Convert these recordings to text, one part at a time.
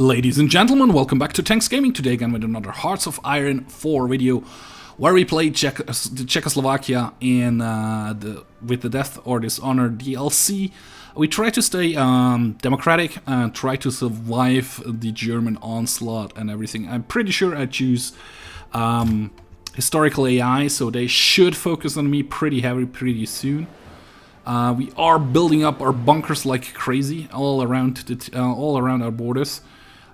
Ladies and gentlemen, welcome back to Tanks Gaming. Today again with another Hearts of Iron 4 video where we play Czechoslovakia in with the Death or Dishonor DLC. We try to stay democratic and try to survive the German onslaught and everything. I'm pretty sure I choose historical AI, so they should focus on me pretty heavy pretty soon. We are building up our bunkers like crazy all around our borders.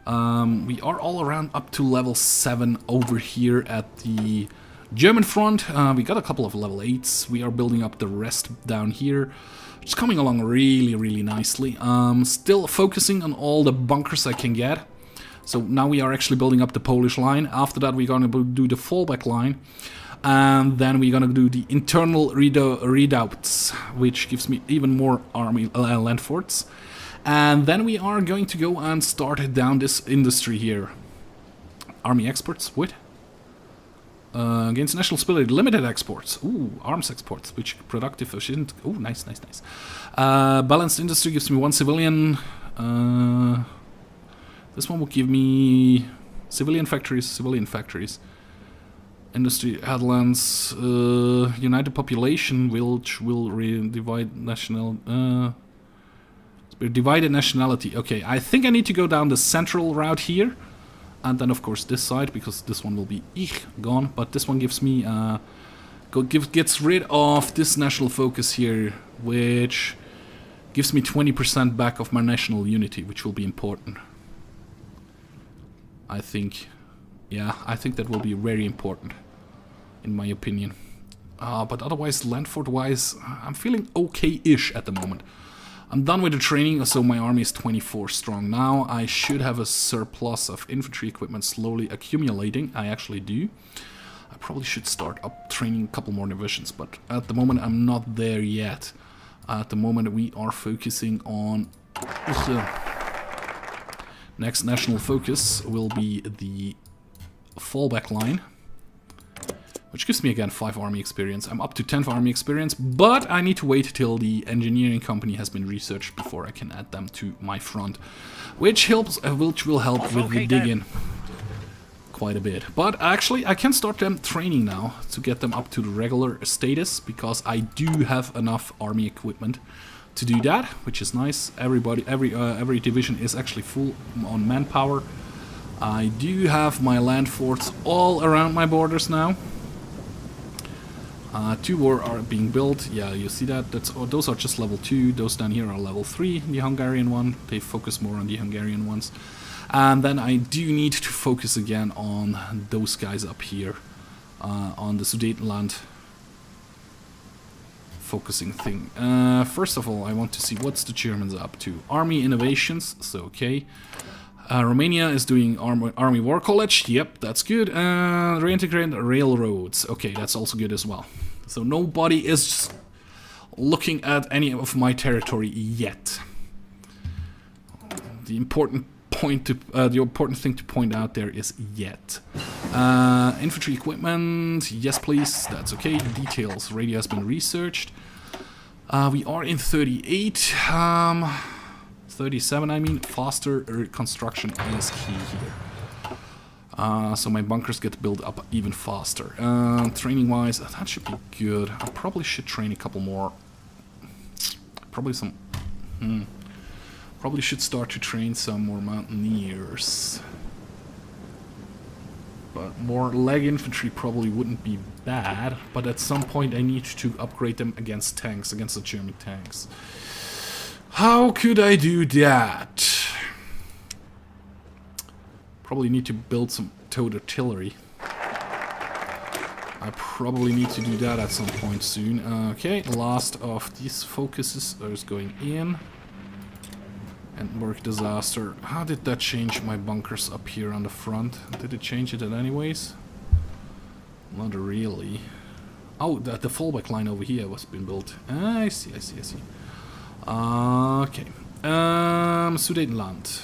We are all around up to level 7 over here at the German front. We got a couple of level 8s. We are building up the rest down here. It's coming along really nicely. Still focusing on all the bunkers I can get. So now we are actually building up the Polish line. After that we're going to do the fallback line. And then we're gonna do the internal redoubts, which gives me even more army land forts. And then we are going to go and start down this industry here. Army exports, what? Against national stability, limited exports. Ooh, arms exports, which productive, efficient. Ooh, nice. Balanced industry gives me 1 civilian. This one will give me civilian factories. Industry headlands, united population, which will divide divided nationality. Okay, I think I need to go down the central route here, and then of course this side, because this one will be gone. But this one gives me gets rid of this national focus here, which gives me 20% back of my national unity, which will be important. I think. Yeah, I think that will be very important, in my opinion. But otherwise, Landfort-wise, I'm feeling okay-ish at the moment. I'm done with the training, so my army is 24 strong now. I should have a surplus of infantry equipment slowly accumulating. I actually do. I probably should start up training a couple more divisions, but at the moment I'm not there yet. At the moment we are focusing on... next national focus will be the fallback line, which gives me again 5 army experience. I'm up to 10 army experience, but I need to wait till the engineering company has been researched before I can add them to my front, which will help with the digging quite a bit. But actually I can start them training now to get them up to the regular status, because I do have enough army equipment to do that, which is nice. Every division is actually full on manpower. I do have my land forts all around my borders now. 2 more are being built. Yeah, you see that. Those are just level 2. Those down here are level 3. The Hungarian one. They focus more on the Hungarian ones. And then I do need to focus again on those guys up here, on the Sudetenland focusing thing. First of all, I want to see what's the Germans up to. Army innovations. So okay. Romania is doing Army War College. Yep, that's good. Reintegrate railroads. Okay, that's also good as well. So nobody is looking at any of my territory yet. The important thing to point out there is yet. Infantry equipment. Yes, please. That's okay. Details. Radio has been researched. We are in 38. 37, I mean. Faster construction is key here. So my bunkers get built up even faster. Training wise, that should be good. I probably should train a couple more. Probably some... Probably should start to train some more mountaineers. But more leg infantry probably wouldn't be bad. But at some point I need to upgrade them against tanks, against the German tanks. How could I do that? Probably need to build some towed artillery. I probably need to do that at some point soon. Okay, last of these focuses is going in. And work disaster. How did that change my bunkers up here on the front? Did it change it anyways? Not really. Oh, the fallback line over here was been built. I see. Okay. Sudetenland.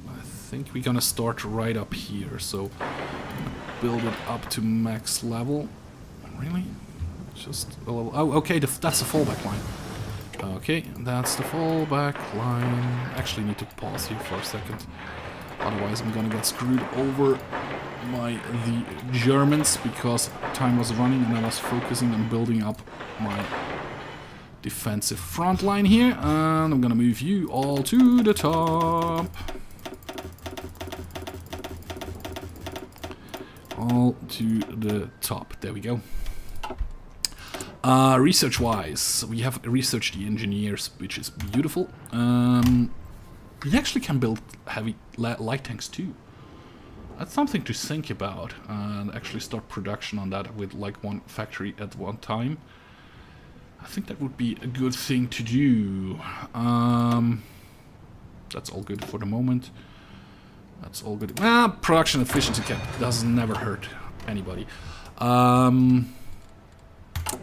I think we're gonna start right up here, so build it up to max level. Really? Just a level. Oh, okay, that's the fallback line. Okay, that's the fallback line. Actually need to pause here for a second. Otherwise I'm gonna get screwed over by the Germans, because time was running and I was focusing on building up my defensive front line here. And I'm gonna move you all to the top. All to the top. There we go. Research-wise, we have researched the engineers, which is beautiful. We actually can build heavy light tanks too. That's something to think about, and actually start production on that with like one factory at one time. I think that would be a good thing to do. That's all good for the moment. That's all good. Production efficiency cap does never hurt anybody.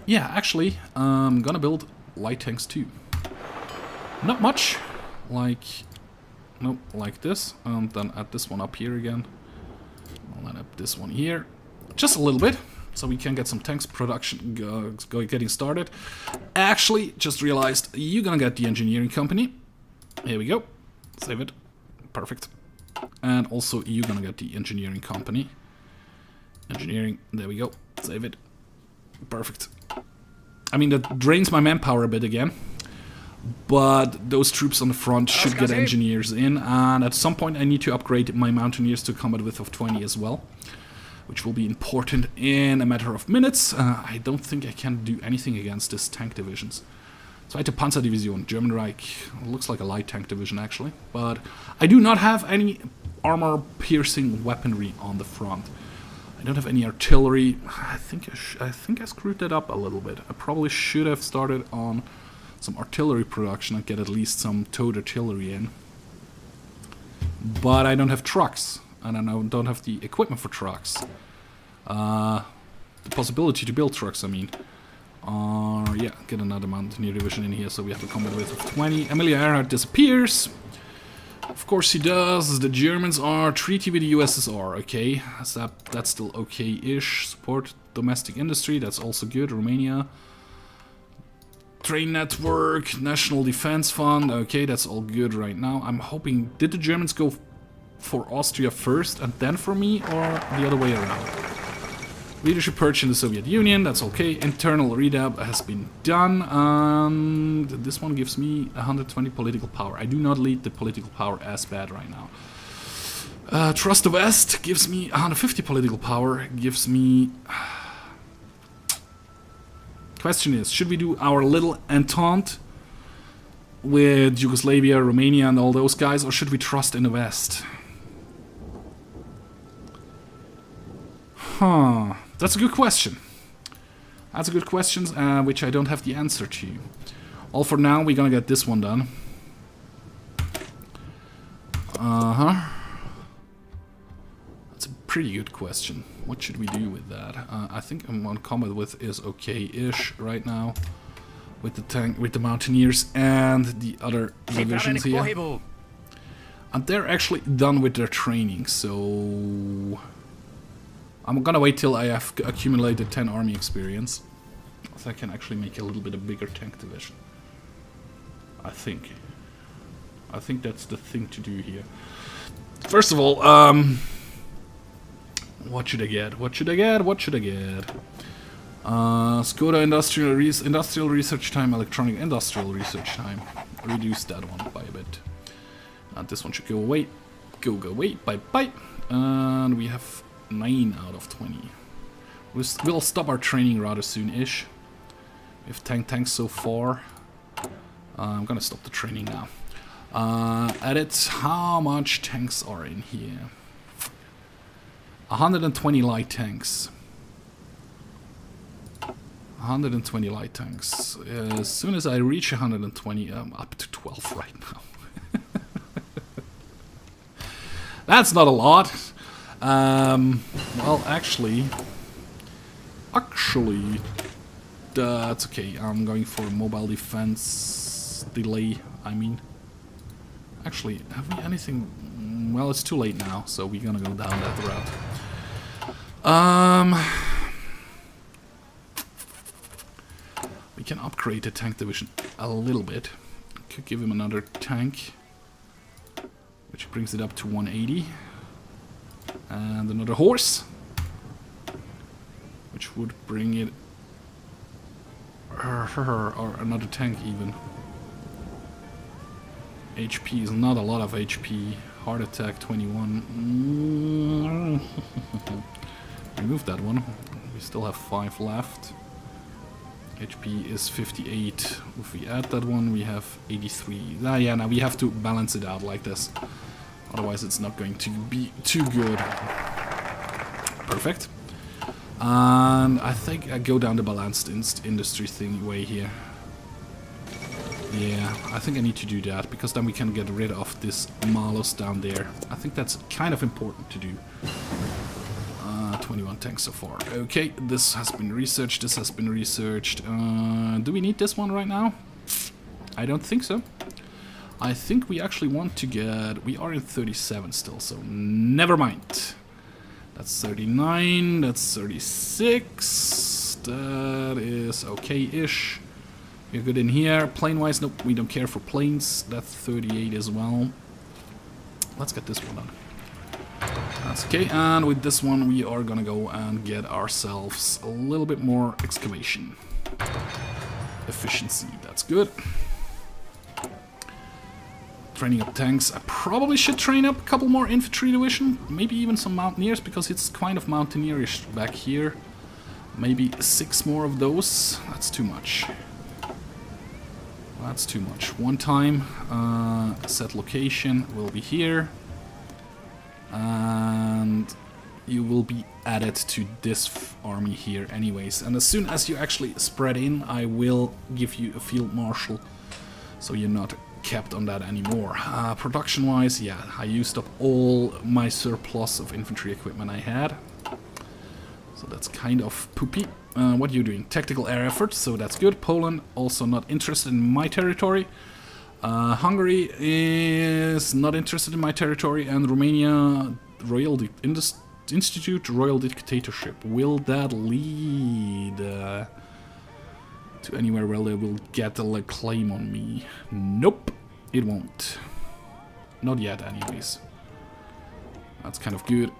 Yeah, actually, I'm gonna build light tanks too. Not much, like, nope, like this. Then add this one up here again. I'll then add this one here, just a little bit, so we can get some tanks production getting started. Actually, just realized you're gonna get the engineering company. Here we go. Save it. Perfect. And also you're gonna get the engineering company. Engineering. There we go. Save it. Perfect. I mean, that drains my manpower a bit again, but those troops on the front should get engineers in, and at some point I need to upgrade my mountaineers to combat width of 20 as well, which will be important in a matter of minutes. I don't think I can do anything against this tank divisions. Zweite Panzerdivision, German Reich. Looks like a light tank division actually, but I do not have any armor-piercing weaponry on the front. I don't have any artillery. I think I screwed that up a little bit. I probably should have started on some artillery production and get at least some towed artillery in. But I don't have trucks, and I don't have the equipment for trucks. The possibility to build trucks, I mean. Yeah, get another mountaineer division in here, so we have a combat width of 20. Amelia Earhart disappears. Of course he does. The Germans are treaty with the USSR, okay. So that's still okay-ish. Support domestic industry, that's also good. Romania. Train network, National Defense Fund, okay, that's all good right now. I'm hoping, did the Germans go for Austria first and then for me, or the other way around? Leadership purge in the Soviet Union, that's okay. Internal redab has been done, and this one gives me 120 political power. I do not lead the political power as bad right now. Trust the West gives me 150 political power, gives me... Question is, should we do our little entente with Yugoslavia, Romania and all those guys, or should we trust in the West? Huh... That's a good question. That's a good question, which I don't have the answer to. All for now, we're gonna get this one done. That's a pretty good question. What should we do with that? I think I'm on combat with is okay-ish right now. With the tank, with the mountaineers and the other divisions here. And they're actually done with their training, so... I'm gonna wait till I have accumulated 10 army experience, so I can actually make a little bit of bigger tank division. I think that's the thing to do here. First of all, what should I get? What should I get? What should I get? Skoda industrial research time, electronic industrial research time. Reduce that one by a bit. And this one should go away. Go away. Bye bye. And we have 9 out of 20. We'll stop our training rather soon-ish. We have tanks so far. I'm gonna stop the training now. Edit, how much tanks are in here? 120 light tanks. 120 light tanks. As soon as I reach 120, I'm up to 12 right now. That's not a lot. Well, actually, that's okay. I'm going for mobile defense delay, I mean. Actually, have we anything? Well, it's too late now, so we're gonna go down that route. We can upgrade the tank division a little bit. Could give him another tank. which brings it up to 180. And another horse, which would bring it... or another tank even. HP is not a lot of HP. Heart attack 21. Remove that one. We still have 5 left. HP is 58. If we add that one, we have 83. Yeah, now we have to balance it out like this. Otherwise, it's not going to be too good. Perfect. And I think I go down the balanced industry thing way here. Yeah, I think I need to do that, because then we can get rid of this Malus down there. I think that's kind of important to do. 21 tanks so far. Okay, this has been researched, this has been researched. Do we need this one right now? I don't think so. I think we actually want to get... We are in 37 still, so never mind. That's 39, that's 36. That is okay-ish. We're good in here. Plane-wise, nope, we don't care for planes. That's 38 as well. Let's get this one done. That's okay, and with this one we are gonna go and get ourselves a little bit more excavation. Efficiency, that's good. Training up tanks. I probably should train up a couple more infantry division, maybe even some mountaineers, because it's kind of mountaineerish back here. Maybe 6 more of those. That's too much. That's too much. One time, set location will be here. And you will be added to this army here anyways. And as soon as you actually spread in, I will give you a field marshal, so you're not kept on that anymore. Production wise, yeah, I used up all my surplus of infantry equipment I had, so that's kind of poopy. What are you doing? Tactical air effort, so that's good. Poland also not interested in my territory. Hungary is not interested in my territory, and Romania, Institute Royal Dictatorship. Will that lead to anywhere where they will get a claim on me? Nope, it won't. Not yet, anyways. That's kind of good.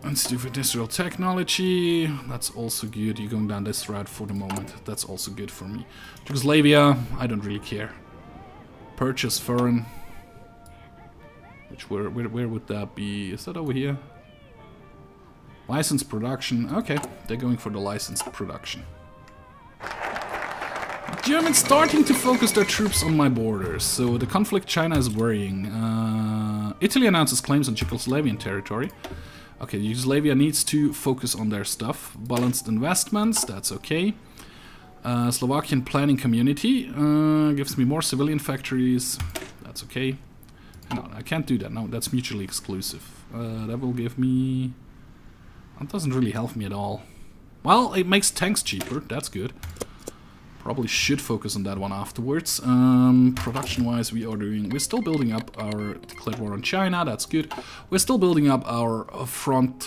Institute for Industrial Technology, that's also good. You're going down this route for the moment. That's also good for me. Yugoslavia, I don't really care. Purchase foreign, which where would that be? Is that over here? License production. Okay, they're going for the licensed production. Germans starting to focus their troops on my borders, so the conflict China is worrying. Italy announces claims on Czechoslovakian territory. Okay, Yugoslavia needs to focus on their stuff. Balanced investments, that's okay. Slovakian planning community gives me more civilian factories. That's okay. No, I can't do that. No, that's mutually exclusive. That will give me... That doesn't really help me at all. Well, it makes tanks cheaper. That's good. Probably should focus on that one afterwards. Production-wise, we're still building up our declared war on China. That's good. We're still building up our front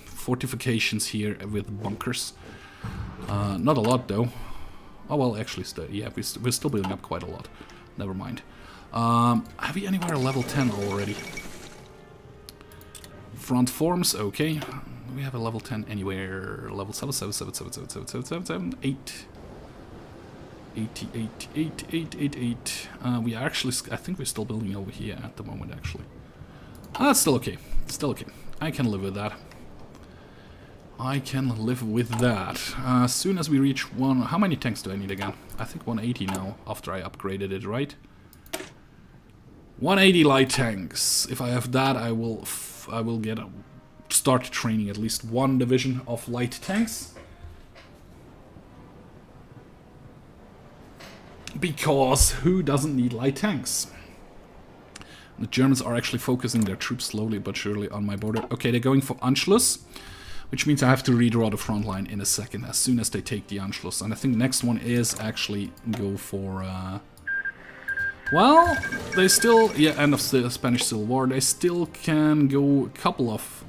fortifications here with bunkers. Not a lot though. Oh well, actually, yeah, we're still building up quite a lot. Never mind. Have we anywhere level 10 already? Front forms, okay. Do we have a level 10 anywhere? Level 7, 7, 7, 7, 7, 7, 7, 7, 7, 8. 88, 8, 8, 8, 8. We are actually, I think we're still building over here at the moment, actually. That's still okay. Still okay. I can live with that. I can live with that. As soon as we reach one... How many tanks do I need again? I think 180 now, after I upgraded it, right? 180 light tanks. If I have that, I will start training at least one division of light tanks. Because who doesn't need light tanks? The Germans are actually focusing their troops slowly but surely on my border. Okay, they're going for Anschluss, which means I have to redraw the front line in a second as soon as they take the Anschluss. And I think the next one is actually go for... Well, they still... Yeah, end of the Spanish Civil War. They still can go a couple of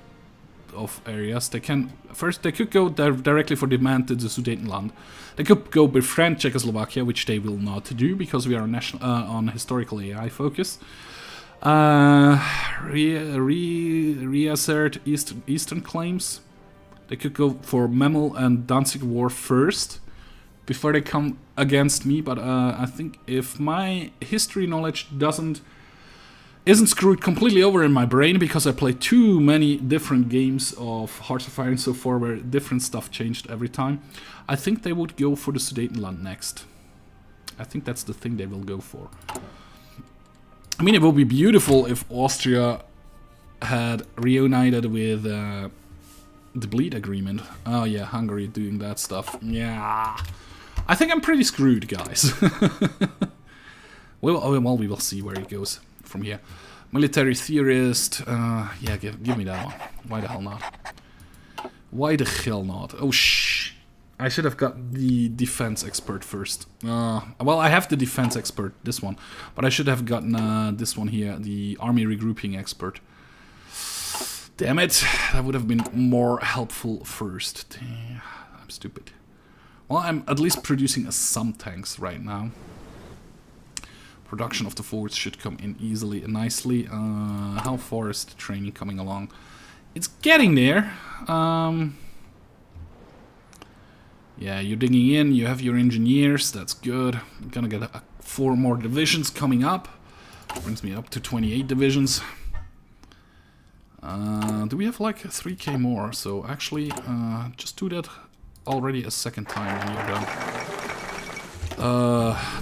areas. They can... First, they could go directly for demand to the Sudetenland. They could go befriend Czechoslovakia, which they will not do because we are on historical AI focus. Reassert Eastern claims. They could go for Memel and Danzig War first, before they come against me, but I think if my history knowledge isn't screwed completely over in my brain, because I played too many different games of Hearts of Iron so far where different stuff changed every time, I think they would go for the Sudetenland next. I think that's the thing they will go for. I mean, it would be beautiful if Austria had reunited with the Bleed Agreement. Oh yeah, Hungary doing that stuff. Yeah. I think I'm pretty screwed, guys. Well, we will see where it goes from here. Military theorist. Yeah, give me that one. Why the hell not? Why the hell not? Oh, shh. I should have got the defense expert first. Well, I have the defense expert, this one. But I should have gotten this one here, the army regrouping expert. Damn it. That would have been more helpful first. Damn, I'm stupid. Well, I'm at least producing some tanks right now. Production of the forwards should come in easily and nicely. How far is the training coming along? It's getting there. Yeah, you're digging in, you have your engineers, that's good. I'm gonna get 4 more divisions coming up. Brings me up to 28 divisions. Do we have like 3k more? So actually, just do that already a second time when you're done.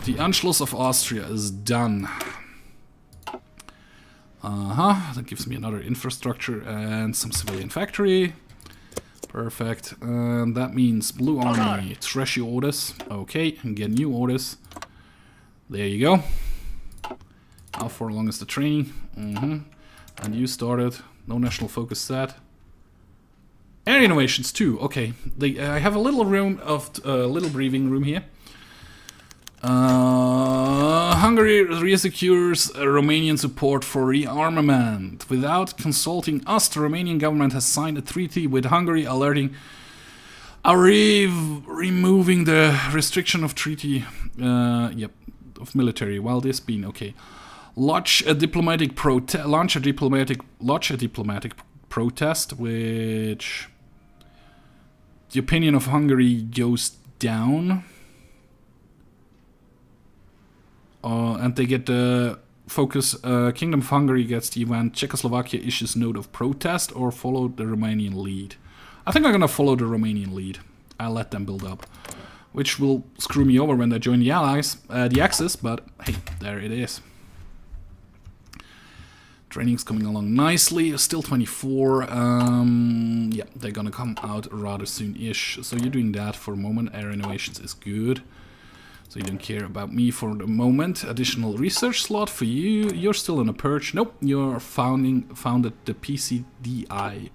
The Anschluss of Austria is done. That gives me another infrastructure and some civilian factory. Perfect. And that means Blue Army, trash your orders. Okay, and get new orders. There you go. How far along is the training? And you started. No national focus set. Air innovations too. Okay, I have a little room of little breathing room here. Hungary reassures Romanian support for rearmament. Without consulting us, the Romanian government has signed a treaty with Hungary, alerting removing the restriction of treaty. Of military. While this being okay, launch a diplomatic protest, which the opinion of Hungary goes down. And they get the focus. Kingdom of Hungary gets the event. Czechoslovakia issues note of protest or follow the Romanian lead. I think I'm gonna follow the Romanian lead. I'll let them build up, which will screw me over when they join the Allies, the Axis. But hey, there it is. Training's coming along nicely. Still 24. Yeah, they're gonna come out rather soon-ish. So you're doing that for a moment. Air innovations is good. So you don't care about me for the moment. Additional research slot for you. You're still in a purge. Nope, you're founded the PCDI.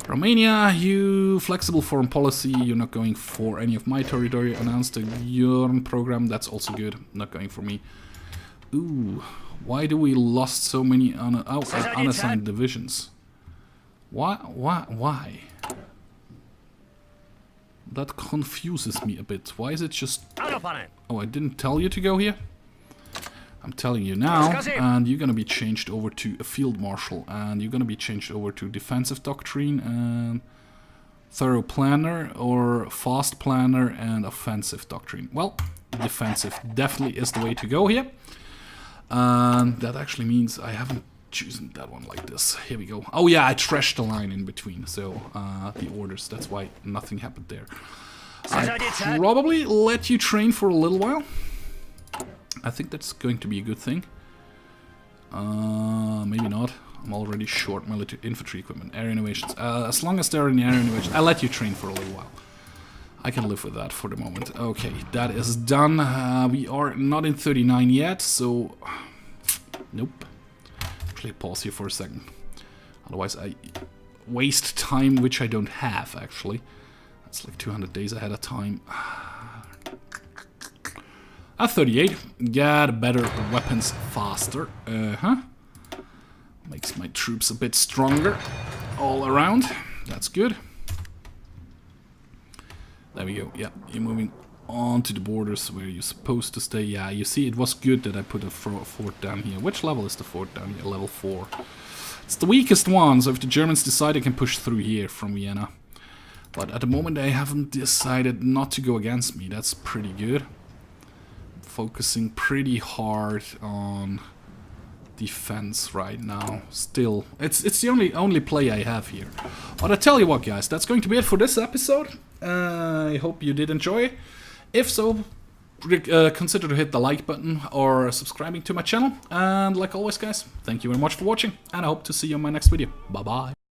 Romania, you flexible foreign policy. You're not going for any of my territory. Announced the Urn program. That's also good. Not going for me. Ooh, why do we lost so many unassigned divisions? Why? That confuses me a bit. Why is it just... Oh, I didn't tell you to go here? I'm telling you now, and you're gonna be changed over to a field marshal, and you're gonna be changed over to defensive doctrine and thorough planner, or fast planner and offensive doctrine. Well, defensive definitely is the way to go here. And that actually means I haven't chosen that one like this. Here we go. Oh yeah, I trashed the line in between, so the orders, that's why nothing happened there. I probably let you train for a little while. I think that's going to be a good thing. Maybe not. I'm already short military infantry equipment. Air innovations. As long as they're in the air innovations, I'll let you train for a little while. I can live with that for the moment. Okay, that is done. We are not in 39 yet, so... Nope. Actually, pause here for a second. Otherwise, I waste time, which I don't have, actually. That's like 200 days ahead of time. At 38, get better weapons faster. Makes my troops a bit stronger all around. That's good. There we go. Yeah, you're moving onto the borders where you're supposed to stay. Yeah, you see, it was good that I put a fort down here. Which level is the fort down here? Level 4. It's the weakest one, so if the Germans decide, they can push through here from Vienna. But at the moment, they haven't decided not to go against me. That's pretty good. Focusing pretty hard on defense right now. Still, it's the only play I have here. But I tell you what, guys, that's going to be it for this episode. I hope you did enjoy. If so, consider to hit the like button or subscribing to my channel. And like always, guys, thank you very much for watching, and I hope to see you in my next video. Bye bye.